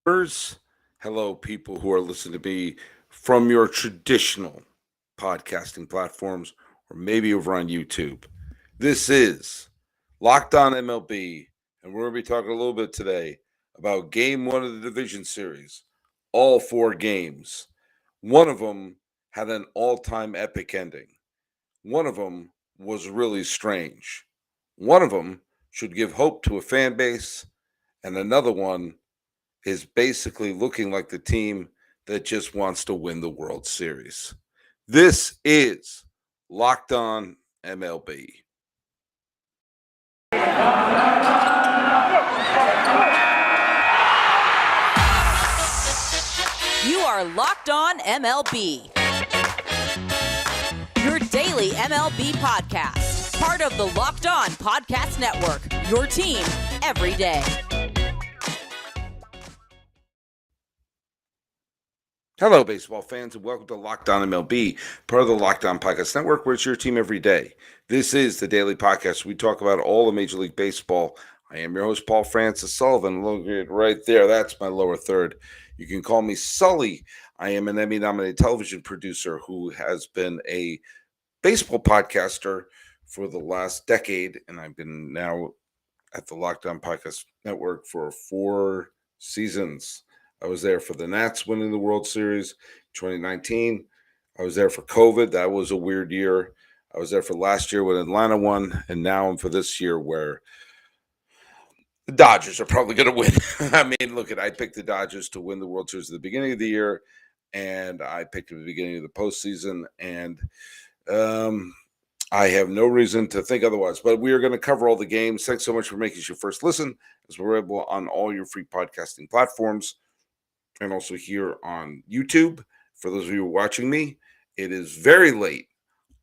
Listeners, hello, people who are listening to me from your traditional podcasting platforms or maybe over on YouTube. This is Locked On MLB, and we're going to be talking a little bit today about game one of the division series. All four games. One of them had an all time epic ending, one of them was really strange. One of them should give hope to a fan base, and another one is basically looking like the team that just wants to win the World Series. This is Locked On MLB. You are Locked On MLB. Your daily MLB podcast. Part of the Locked On Podcast Network. Your team every day. Hello, baseball fans, and welcome to Locked On MLB, part of the Locked On Podcast Network, where it's your team every day. This is the daily podcast. We talk about all of Major League Baseball. I am your host, Paul Francis Sullivan. Look at right there. That's my lower third. You can call me Sully. I am an Emmy-nominated television producer who has been a baseball podcaster for the last decade, and I've been now at the Locked On Podcast Network for 4 seasons. I was there for the Nats winning the World Series 2019. I was there for COVID. That was a weird year. I was there for last year when Atlanta won, and now I'm for this year where the Dodgers are probably going to win. I mean, look, I picked the Dodgers to win the World Series at the beginning of the year, and I picked at the beginning of the postseason, and I have no reason to think otherwise. But we are going to cover all the games. Thanks so much for making us your first listen, as we're able on all your free podcasting platforms, and also here on YouTube. For those of you watching me, it is very late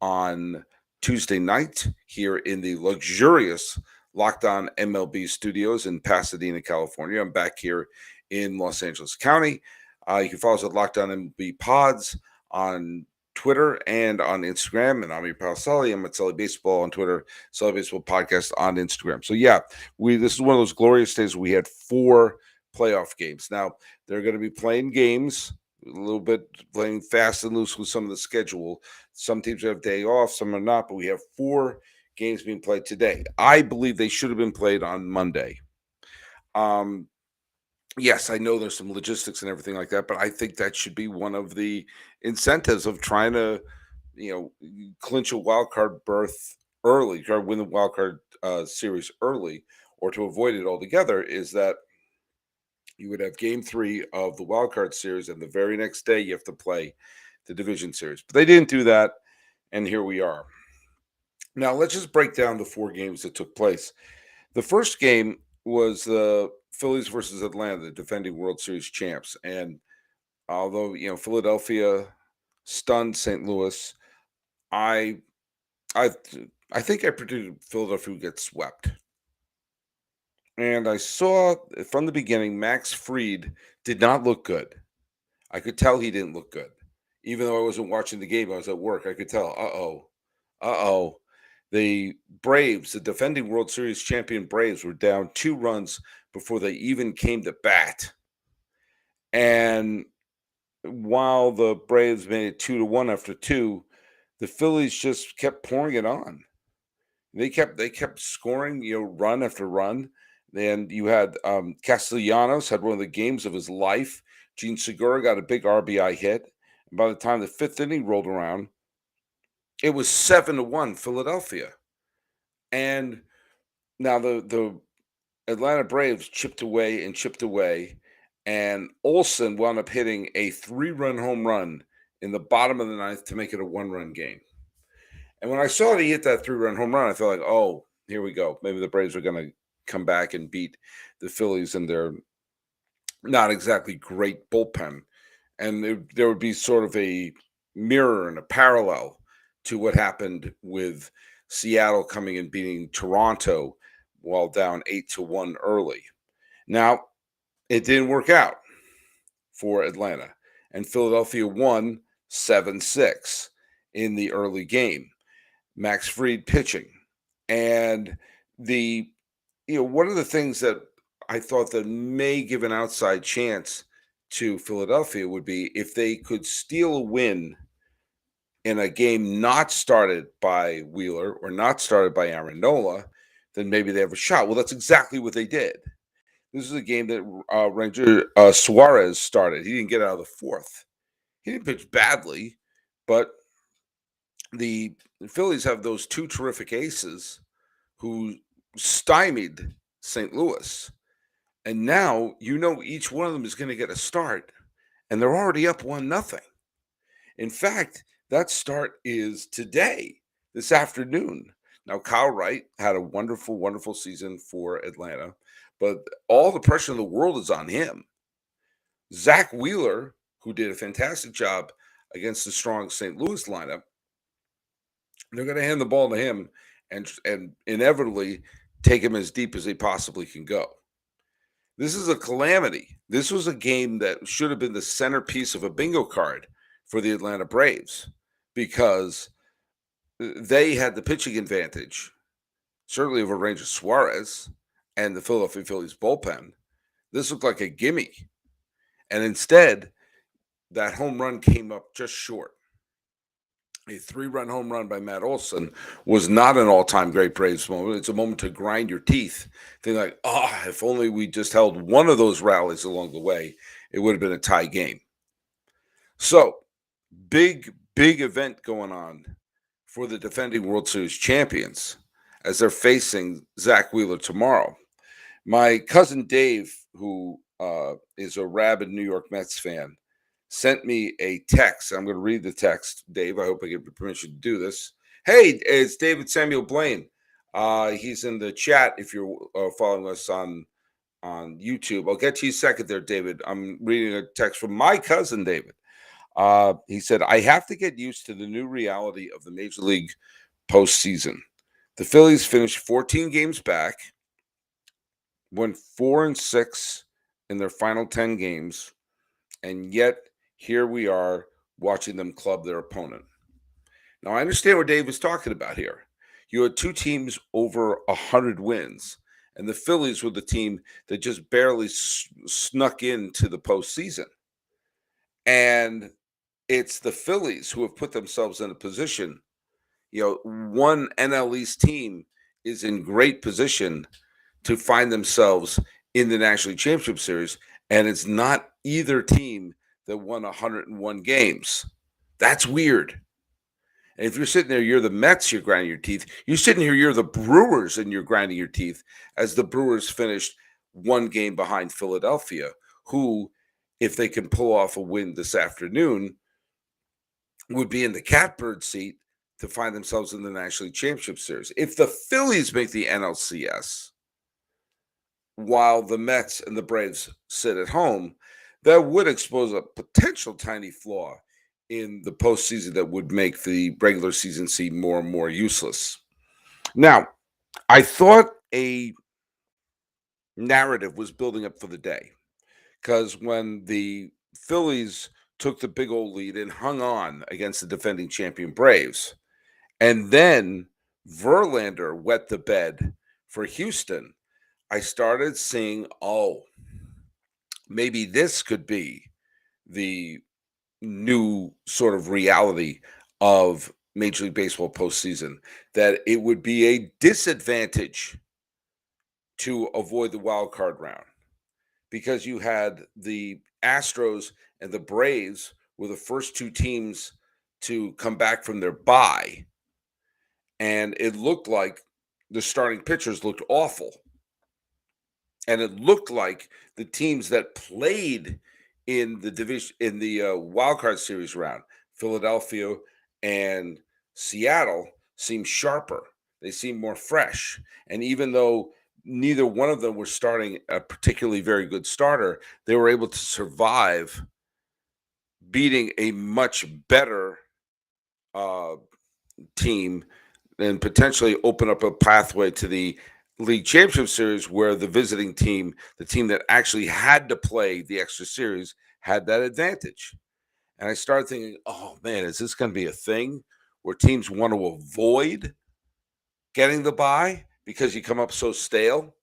on Tuesday night here in the luxurious Locked On MLB studios in Pasadena, California. I'm back here in Los Angeles County. You can follow us at Locked On MLB Pods on Twitter and on Instagram. And I'm your pal Sully. I'm at Sully Baseball on Twitter, Sully Baseball Podcast on Instagram. So yeah, this is one of those glorious days where we had 4 playoff games. Now, they're going to be playing games, a little bit playing fast and loose with some of the schedule. Some teams have day off, some are not, but we have 4 games being played today. I believe they should have been played on Monday. Yes, I know there's some logistics and everything like that, but I think that should be one of the incentives of trying to, clinch a wild card berth early, or win the wild card series early, or to avoid it altogether, is that you would have game 3 of the wild card series, and the very next day you have to play the division series. But they didn't do that, and here we are. Now, let's just break down the 4 games that took place. The first game was the Phillies versus Atlanta, the defending World Series champs. And although, Philadelphia stunned St. Louis, I I I think I predicted Philadelphia would get swept. And I saw from the beginning Max Fried did not look good. I could tell he didn't look good. Even though I wasn't watching the game, I was at work. I could tell, uh-oh. The Braves, the defending World Series champion Braves, were down 2 runs before they even came to bat. And while the Braves made it 2-1 after 2, the Phillies just kept pouring it on. They kept scoring, run after run. Then you had Castellanos had one of the games of his life. Gene Segura got a big RBI hit. And by the time the 5th inning rolled around, it was 7-1 Philadelphia. And now the Atlanta Braves chipped away, and Olsen wound up hitting a 3-run home run in the bottom of the 9th to make it a 1-run game. And when I saw that he hit that 3-run home run, I felt like, oh, here we go. Maybe the Braves are going to come back and beat the Phillies in their not exactly great bullpen. And there would be sort of a mirror and a parallel to what happened with Seattle coming and beating Toronto while down 8-1 early. Now, it didn't work out for Atlanta, and Philadelphia won 7-6 in the early game. Max Fried pitching. And one of the things that I thought that may give an outside chance to Philadelphia would be if they could steal a win in a game not started by Wheeler or not started by Aaron Nola, then maybe they have a shot. Well, that's exactly what they did. This is a game that Ranger Suarez started. He didn't get out of the fourth. He didn't pitch badly, but the Phillies have those two terrific aces who stymied St. Louis. And now each one of them is going to get a start, and they're already up 1-0. In fact, that start is today, this afternoon. Now, Kyle Wright had a wonderful, wonderful season for Atlanta, but all the pressure in the world is on him. Zach Wheeler, who did a fantastic job against the strong St. Louis lineup, they're going to hand the ball to him and inevitably take him as deep as they possibly can go. This is a calamity. This was a game that should have been the centerpiece of a bingo card for the Atlanta Braves because they had the pitching advantage, certainly over Ranger Suarez and the Philadelphia Phillies bullpen. This looked like a gimme. And instead, that home run came up just short. A 3-run home run by Matt Olson was not an all-time great Braves moment. It's a moment to grind your teeth. Think like, if only we just held one of those rallies along the way, it would have been a tie game. So, big event going on for the defending World Series champions as they're facing Zach Wheeler tomorrow. My cousin Dave, who is a rabid New York Mets fan, sent me a text. I'm going to read the text, Dave. I hope I get permission to do this. Hey, it's David Samuel Blaine. He's in the chat if you're following us on YouTube. I'll get to you a second there, David. I'm reading a text from my cousin, David. He said, I have to get used to the new reality of the Major League postseason. The Phillies finished 14 games back, went 4-6 in their final 10 games, and yet here we are watching them club their opponent. Now, I understand what Dave is talking about here. You had two teams over 100 wins, and the Phillies were the team that just barely snuck into the postseason. And it's the Phillies who have put themselves in a position. One NL East team is in great position to find themselves in the National League Championship Series, and it's not either team that won 101 games. That's weird. And if you're sitting there, you're the Mets, you're grinding your teeth. You're sitting here, you're the Brewers, and you're grinding your teeth as the Brewers finished one game behind Philadelphia, who, if they can pull off a win this afternoon, would be in the catbird seat to find themselves in the National League Championship Series. If the Phillies make the NLCS, while the Mets and the Braves sit at home, that would expose a potential tiny flaw in the postseason that would make the regular season seem more and more useless. Now, I thought a narrative was building up for the day because when the Phillies took the big old lead and hung on against the defending champion Braves, and then Verlander wet the bed for Houston, I started seeing, maybe this could be the new sort of reality of Major League Baseball postseason, that it would be a disadvantage to avoid the wild card round because you had the Astros and the Braves were the first two teams to come back from their bye, and it looked like the starting pitchers looked awful. And it looked like the teams that played in the division, in the wild card series round, Philadelphia and Seattle, seemed sharper. They seemed more fresh. And even though neither one of them were starting a particularly very good starter, they were able to survive beating a much better team and potentially open up a pathway to the League Championship Series, where the visiting team, the team that actually had to play the extra series, had that advantage. And I started thinking, oh man, is this going to be a thing where teams want to avoid getting the bye because you come up so stale?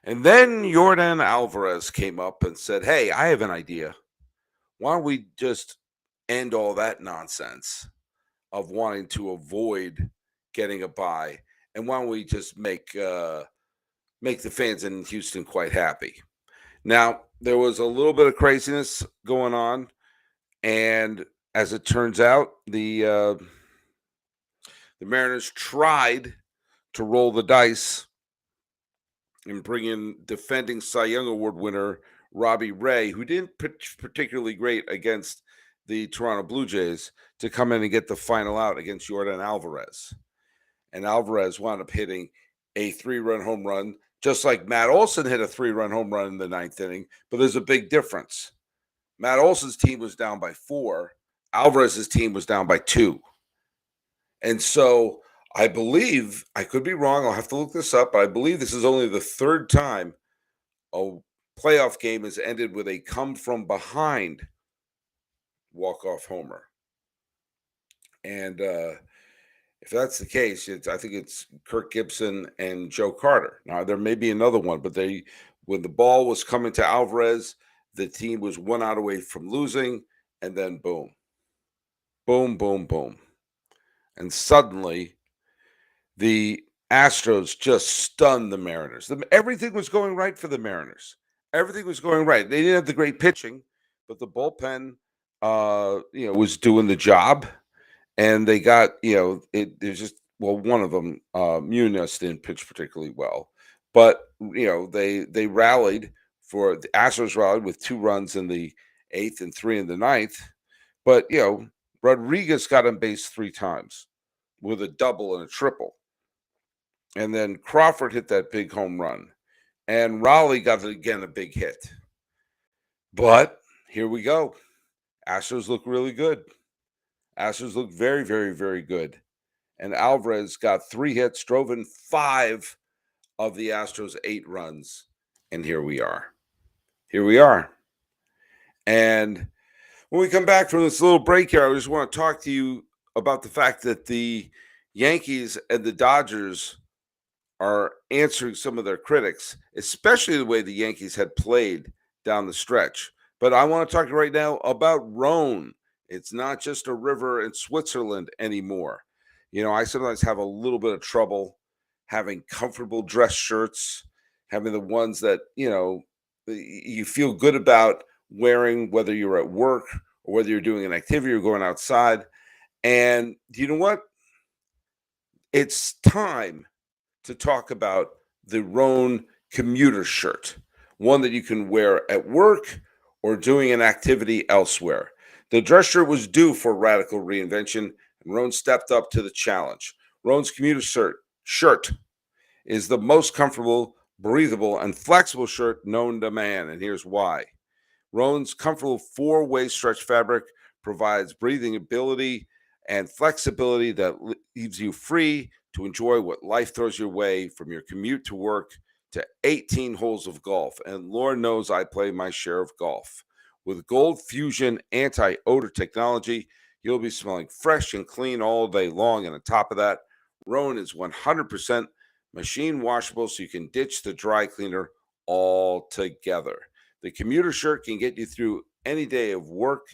And then Yordan Alvarez came up and said, "Hey, I have an idea. Why don't we just end all that nonsense of wanting to avoid getting a bye, and why don't we just make the fans in Houston quite happy?" Now, there was a little bit of craziness going on, and as it turns out, the Mariners tried to roll the dice and bring in defending Cy Young Award winner Robbie Ray, who didn't pitch particularly great against the Toronto Blue Jays, to come in and get the final out against Yordan Alvarez. And Alvarez wound up hitting a 3-run home run, just like Matt Olson hit a 3-run home run in the 9th inning. But there's a big difference. Matt Olson's team was down by 4. Alvarez's team was down by 2. And so I believe, I could be wrong, I'll have to look this up, but I believe this is only the 3rd time a playoff game has ended with a come from behind walk-off homer. And if that's the case, I think it's Kirk Gibson and Joe Carter. Now, there may be another one, but when the ball was coming to Alvarez, the team was 1 out away from losing, and then boom, boom, boom, boom. And suddenly, the Astros just stunned the Mariners. Everything was going right for the Mariners. Everything was going right. They didn't have the great pitching, but the bullpen, was doing the job. And they got, there's just, one of them, Munoz didn't pitch particularly well. But, they rallied the Astros rallied with 2 runs in the 8th and 3 in the 9th. But, Rodriguez got on base 3 times with a double and a triple. And then Crawford hit that big home run. And Raleigh got, again, a big hit. But here we go. Astros look really good. Astros look very, very, very good. And Alvarez got 3 hits, drove in 5 of the Astros' 8 runs. And here we are. Here we are. And when we come back from this little break here, I just want to talk to you about the fact that the Yankees and the Dodgers are answering some of their critics, especially the way the Yankees had played down the stretch. But I want to talk right now about Rhone. It's not just a river in Switzerland anymore. I sometimes have a little bit of trouble having comfortable dress shirts, having the ones that, you feel good about wearing, whether you're at work or whether you're doing an activity or going outside. And you know what? It's time to talk about the Rhone Commuter shirt, one that you can wear at work or doing an activity elsewhere. The dress shirt was due for radical reinvention, and Rhone stepped up to the challenge. Rhone's Commuter shirt is the most comfortable, breathable, and flexible shirt known to man, and here's why. Rhone's comfortable 4-way stretch fabric provides breathing ability and flexibility that leaves you free to enjoy what life throws your way, from your commute to work to 18 holes of golf. And Lord knows I play my share of golf. With Gold Fusion anti-odor technology, you'll be smelling fresh and clean all day long. And on top of that, Rhone is 100% machine washable, so you can ditch the dry cleaner altogether. The Commuter shirt can get you through any day of work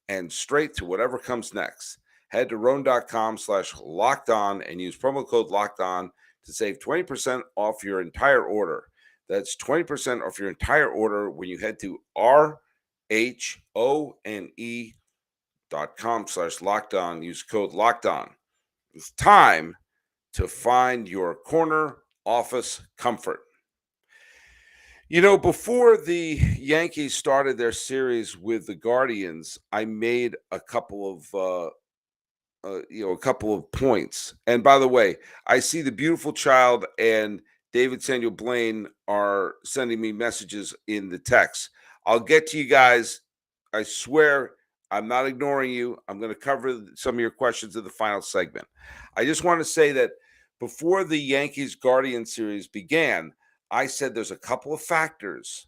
and straight to whatever comes next. Head to Rhone.com/lockedon and use promo code LOCKEDON to save 20% off your entire order. That's 20% off your entire order when you head to RHONE.com/lockedon. Use code LOCKEDON. It's time to find your corner office comfort. Before the Yankees started their series with the Guardians, I made a couple of points. And by the way, I see the beautiful child and David Samuel Blaine are sending me messages in the text. I'll get to you guys. I swear I'm not ignoring you. I'm going to cover some of your questions in the final segment. I just want to say that before the Yankees Guardian series began, I said there's a couple of factors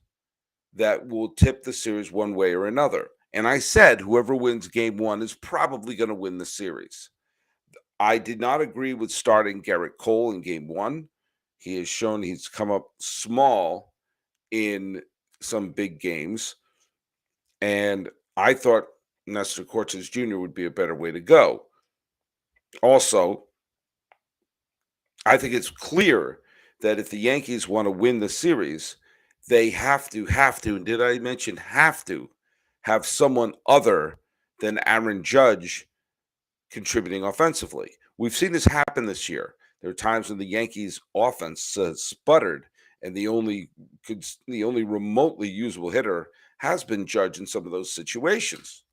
that will tip the series one way or another. And I said whoever wins game 1 is probably going to win the series. I did not agree with starting Garrett Cole in game 1. He has shown he's come up small in some big games. And I thought Nestor Cortes Jr. would be a better way to go. Also, I think it's clear that if the Yankees want to win the series, they have to, and did I mention have to, have someone other than Aaron Judge contributing offensively. We've seen this happen this year. There are times when the Yankees offense sputtered, and the only remotely usable hitter has been Judge in some of those situations.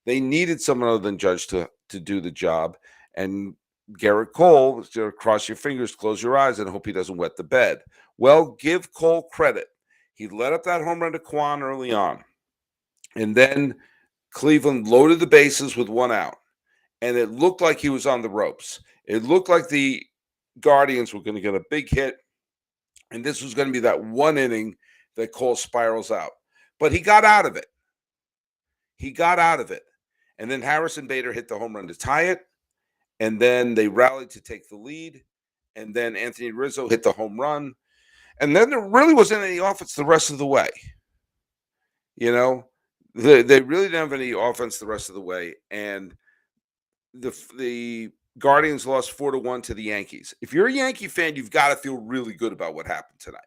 They needed someone other than Judge to do the job, and Garrett Cole, cross your fingers, close your eyes, and hope he doesn't wet the bed. Well, give Cole credit. He let up that home run to Kwan early on, and then Cleveland loaded the bases with one out, and it looked like he was on the ropes. It looked like the Guardians were going to get a big hit, and this was going to be that one inning that Cole spirals out. But he got out of it. And then Harrison Bader hit the home run to tie it, and then they rallied to take the lead, and then Anthony Rizzo hit the home run, and then there really wasn't any offense the rest of the way. You know, they really didn't have any offense the rest of the way, and the Guardians lost 4-1 to the Yankees. If you're a Yankee fan, you've got to feel really good about what happened tonight.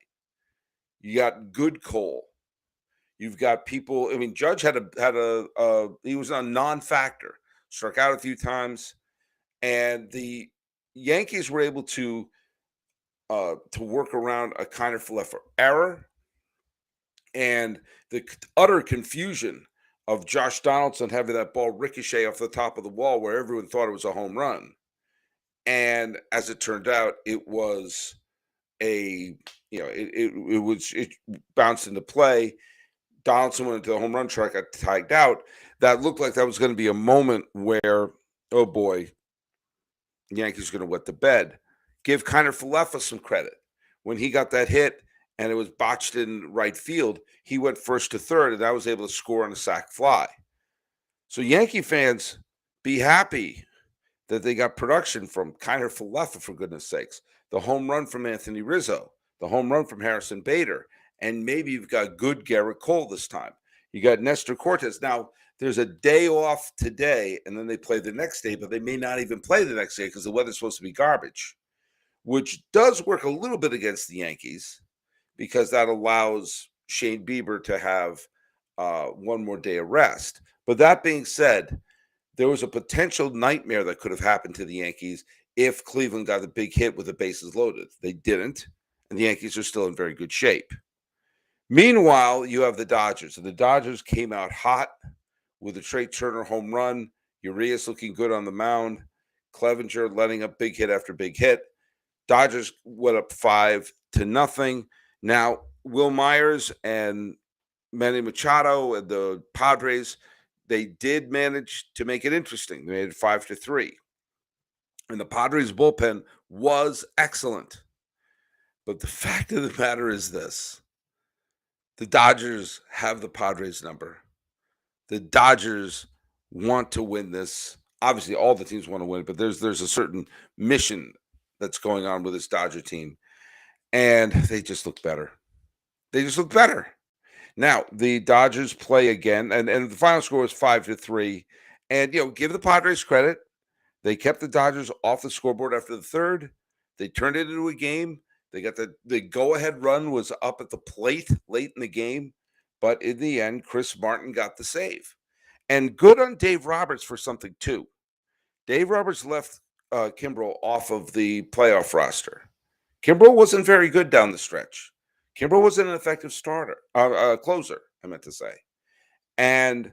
You got good Cole. You've got people. I mean, Judge had he was a non-factor, struck out a few times, and the Yankees were able to work around a kind of error and the utter confusion of Josh Donaldson having that ball ricochet off the top of the wall where everyone thought it was a home run. And as it turned out, it was it bounced into play. Donaldson went into the home run track, got tagged out. That looked like that was going to be a moment where, oh boy, the Yankees are going to wet the bed. Give Kiner Falefa some credit. When he got that hit and it was botched in right field, he went first to third, and I was able to score on a sac fly. So Yankee fans, be happy that they got production from Kiner Falefa, for goodness sakes. The home run from Anthony Rizzo, the home run from Harrison Bader, and maybe you've got good Garrett Cole this time. You got Nestor Cortes. Now, there's a day off today, and then they play the next day, but they may not even play the next day because the weather's supposed to be garbage, which does work a little bit against the Yankees because that allows Shane Bieber to have one more day of rest. But that being said, there was a potential nightmare that could have happened to the Yankees if Cleveland got a big hit with the bases loaded. They didn't, and the Yankees are still in very good shape. Meanwhile, you have the Dodgers. And the Dodgers came out hot with a Trey Turner home run. Urias looking good on the mound. Clevenger letting up big hit after big hit. Dodgers went up 5-0. Now, Will Myers and Manny Machado and the Padres, they did manage to make it interesting. They made it 5-3. And the Padres bullpen was excellent. But the fact of the matter is this. The Dodgers have the Padres number. The Dodgers want to win this. Obviously, all the teams want to win it, but there's a certain mission that's going on with this Dodger team. And they just look better. Now, the Dodgers play again, and the final score was 5-3. And, give the Padres credit. They kept the Dodgers off the scoreboard after the third. They turned it into a game. They got the go-ahead run was up at the plate late in the game. But in the end, Chris Martin got the save. And good on Dave Roberts for something, too. Dave Roberts left Kimbrel off of the playoff roster. Kimbrel wasn't very good down the stretch. Kimbrel wasn't an effective closer, I meant to say. And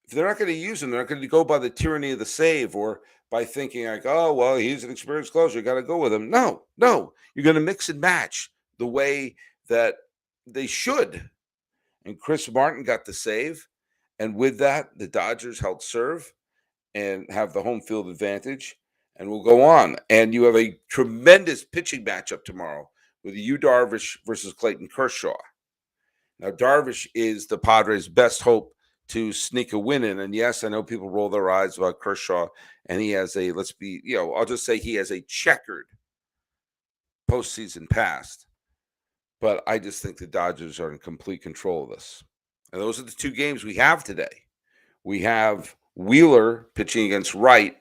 if they're not going to use him, they're not going to go by the tyranny of the save or by thinking like, oh, well, he's an experienced closer, got to go with him. No. You're going to mix and match the way that they should. And Chris Martin got the save. And with that, the Dodgers held serve and have the home field advantage and will go on. And you have a tremendous pitching matchup tomorrow with Yu Darvish versus Clayton Kershaw. Now, Darvish is the Padres' best hope to sneak a win in. And yes, I know people roll their eyes about Kershaw, and he has I'll just say he has a checkered postseason past. But I just think the Dodgers are in complete control of this. And those are the two games we have today. We have Wheeler pitching against Wright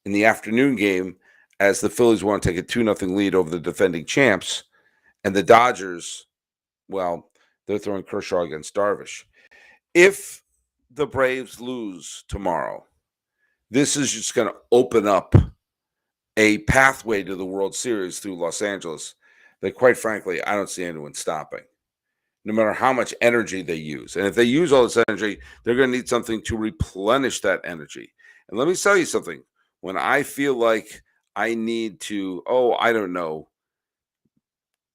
in the afternoon game as the Phillies want to take a 2-0 lead over the defending champs. And the Dodgers, well, they're throwing Kershaw against Darvish. If the Braves lose tomorrow, this is just going to open up a pathway to the World Series through Los Angeles that, quite frankly, I don't see anyone stopping, no matter how much energy they use. And if they use all this energy, they're going to need something to replenish that energy. And let me tell you something. When I feel like I need to, I don't know,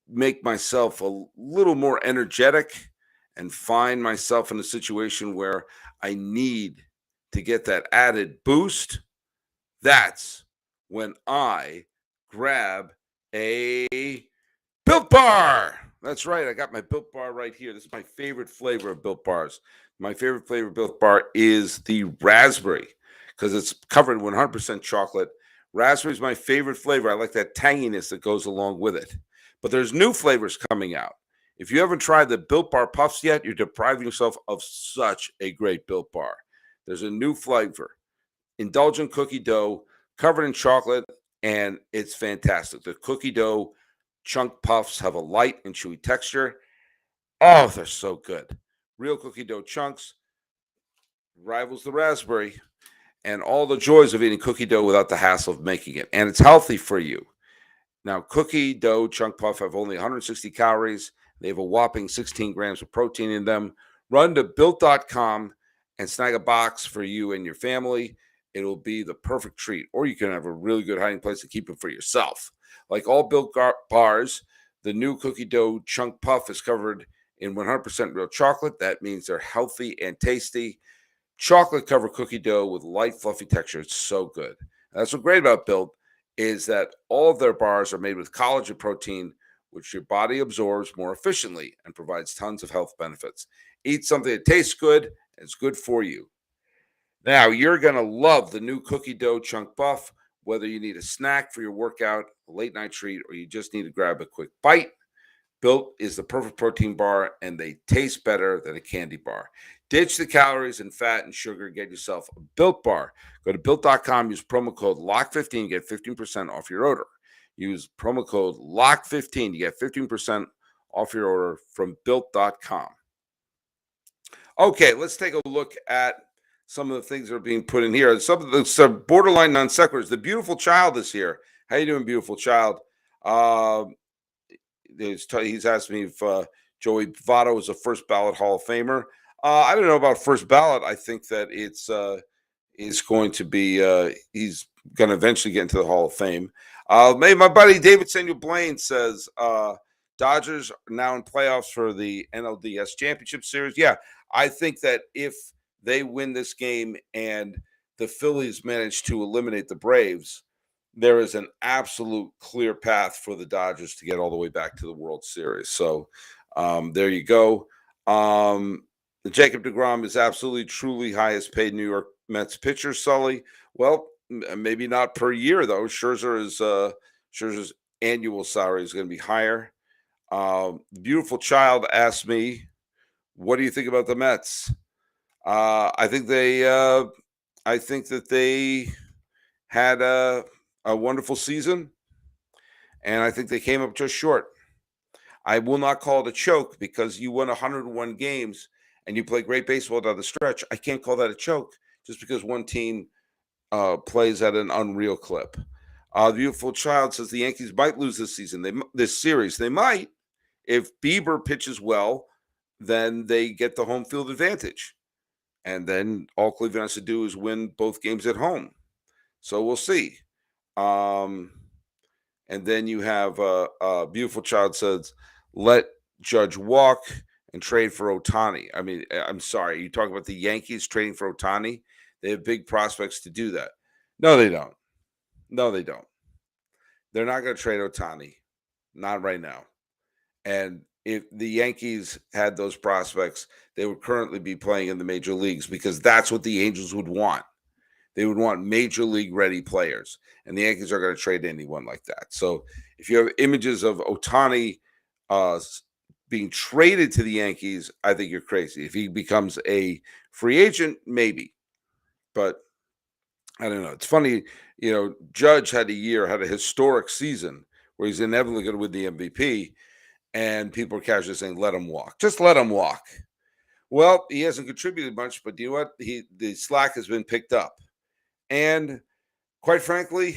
make myself a little more energetic and find myself in a situation where I need to get that added boost, that's when I grab a Built Bar. That's right. I got my Built Bar right here. This is my favorite flavor of Built Bars. My favorite flavor of Built Bar is the raspberry because it's covered in 100% chocolate. Raspberry is my favorite flavor. I like that tanginess that goes along with it. But there's new flavors coming out. If you haven't tried the Built Bar Puffs yet, you're depriving yourself of such a great Built Bar. There's a new flavor, indulgent cookie dough, covered in chocolate, and it's fantastic. The cookie dough chunk puffs have a light and chewy texture. Oh, they're so good. Real cookie dough chunks rivals the raspberry, and all the joys of eating cookie dough without the hassle of making it. And it's healthy for you. Now, cookie dough chunk puff have only 160 calories. They have a whopping 16 grams of protein in them. Run to built.com and snag a box for you and your family. It'll be the perfect treat. Or you can have a really good hiding place to keep it for yourself. Like all Built bars, the new cookie dough chunk puff is covered in 100% real chocolate. That means they're healthy and tasty. Chocolate covered cookie dough with light, fluffy texture. It's so good. And that's what's great about Built is that all of their bars are made with collagen protein, which your body absorbs more efficiently and provides tons of health benefits. Eat something that tastes good and is good for you. Now, you're going to love the new cookie dough chunk puff, whether you need a snack for your workout, a late night treat, or you just need to grab a quick bite. Built is the perfect protein bar, and they taste better than a candy bar. Ditch the calories and fat and sugar. Get yourself a Built Bar. Go to Built.com. Use promo code LOCK15. Get 15% off your order. Use promo code LOCK15 to get 15% off your order from Built.com. Okay, let's take a look at some of the things that are being put in here. Some of the borderline non sequiturs. The beautiful child is here. How you doing, beautiful child? He's asked me if Joey Votto is a first ballot Hall of Famer. I don't know about first ballot. I think that it's going to be he's going to eventually get into the Hall of Fame. My buddy David Samuel Blaine says Dodgers are now in playoffs for the NLDS Championship Series. Yeah, I think that if they win this game and the Phillies manage to eliminate the Braves, there is an absolute clear path for the Dodgers to get all the way back to the World Series. So there you go. Jacob deGrom is absolutely, truly highest paid New York Mets pitcher, Sully. Well, maybe not per year, though. Scherzer's annual salary is going to be higher. The beautiful child asked me, what do you think about the Mets? I think that they had a wonderful season, and I think they came up just short. I will not call it a choke because you won 101 games and you play great baseball down the stretch. I can't call that a choke just because one team plays at an unreal clip. The beautiful child says the Yankees might lose this season. This series. They might. If Bieber pitches well, then they get the home field advantage. And then all Cleveland has to do is win both games at home. So we'll see. And then you have a beautiful child says, let Judge walk and trade for Ohtani. I mean, I'm sorry. You talk about the Yankees trading for Ohtani. They have big prospects to do that. No, they don't. No, they don't. They're not going to trade Ohtani. Not right now. And if the Yankees had those prospects, they would currently be playing in the major leagues because that's what the Angels would want. They would want major league ready players, and the Yankees are going to trade anyone like that. So if you have images of Ohtani being traded to the Yankees, I think you're crazy. If he becomes a free agent, maybe. But I don't know. It's funny, Judge had a historic season where he's inevitably going to win the MVP, and people are casually saying, let him walk. Just let him walk. Well, he hasn't contributed much, but you know what? The slack has been picked up. And quite frankly,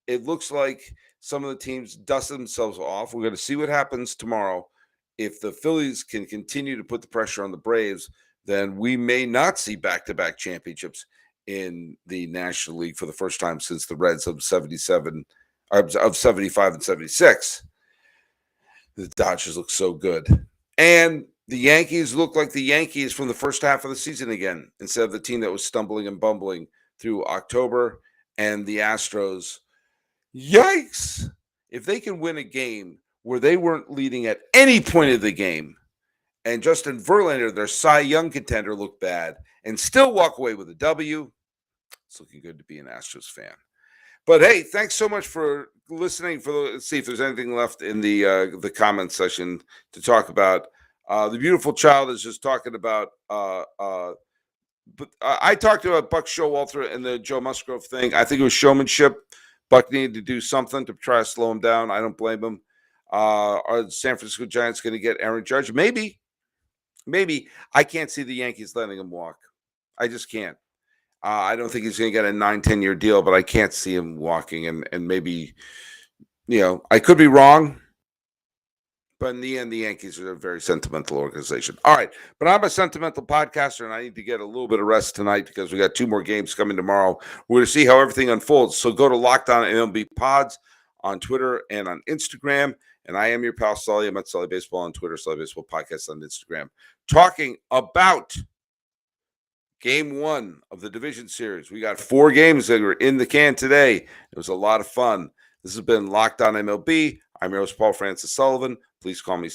it looks like some of the teams dusted themselves off. We're going to see what happens tomorrow. If the Phillies can continue to put the pressure on the Braves, then we may not see back-to-back championships in the National League for the first time since the Reds of 75 and 76. The Dodgers look so good. And the Yankees look like the Yankees from the first half of the season again, instead of the team that was stumbling and bumbling through October. And the Astros, yikes! If they can win a game where they weren't leading at any point of the game, and Justin Verlander, their Cy Young contender, looked bad, and still walk away with a W, it's looking good to be an Astros fan. But hey, thanks so much for listening. Let's see if there's anything left in the comment section to talk about. The beautiful child is just talking about. But I talked about Buck Showalter and the Joe Musgrove thing. I think it was showmanship. Buck needed to do something to try to slow him down. I don't blame him. Are the San Francisco Giants going to get Aaron Judge? Maybe. I can't see the Yankees letting him walk. I just can't. I don't think he's going to get a 9-10 year deal, but I can't see him walking. And maybe, I could be wrong. But in the end, the Yankees are a very sentimental organization. All right. But I'm a sentimental podcaster, and I need to get a little bit of rest tonight because we got 2 more games coming tomorrow. We're going to see how everything unfolds. So go to Locked On MLB Pods on Twitter and on Instagram. And I am your pal, Sully. I'm at Sully Baseball on Twitter, Sully Baseball Podcast on Instagram. Talking about Game 1 of the division series. We got 4 games that were in the can today. It was a lot of fun. This has been Locked On MLB. I'm your host, Paul Francis Sullivan. Please call me